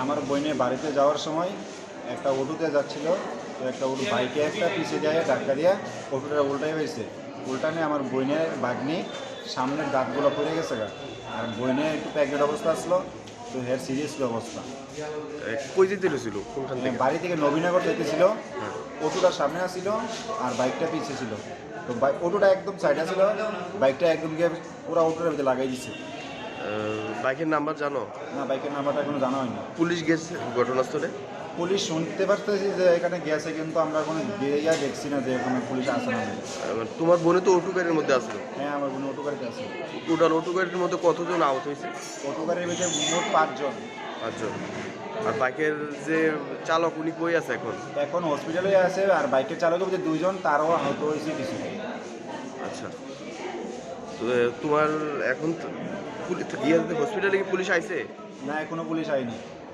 আমার বোনের বাড়িতে যাওয়ার সময় একটা অটোতে যাচ্ছিল, তো একটা অটো বাইকে একটা পিছিয়ে যায় ধাক্কা দিয়ে অটোটা উল্টাই হয়েছে। উল্টানে আমার বোনের বাগনি সামনের দাঁতগুলো পড়ে গেছে গা, আর বোনের একটু প্যাকেট অবস্থা আসলো, তো হের সিরিয়াস অবস্থা। কই যেতে ছিল কোনখান থেকে? বাড়ি থেকে নবীনগর যেতেছিল, হ্যাঁ। অটোটা সামনে আসছিল আর বাইকটা পিছিয়ে ছিল। তো অটোটা একদম সাইডে ছিল, বাইকটা একদম গিয়ে পুরো অটোটার ভিতরে লাগাই দিচ্ছে। বাইকের নাম্বার জানো? না, বাইকের নাম্বারটা এখনো জানা হয়নি। পুলিশ গেছে ঘটনাস্থলে? পুলিশ শুনতে পারতেছি যে এখানে গেছে, কিন্তু আমরা কোনো গিয়ে দেখছি না যে এখানে পুলিশ আসে না। তোমার বোনে তো অটো গাড়ির মধ্যে আসলো। হ্যাঁ, আমার বোন অটো গাড়িতে আছে। টোটাল অটো গাড়ির মধ্যে কতজন আহত হয়েছে? অটো গাড়ির ভিতরে মোট 5 জন। 5 জন। আর বাইকের যে চালক উনি কই আছে এখন? এখন হসপিটালে আছে, আর বাইকের চালকের ভিতরে 2 জন, তারও আহত হয়েছে কিছু। আচ্ছা। তো তোমার এখন হসপিটালে কি পুলিশ আইছে? না, এখনো পুলিশ আইনি।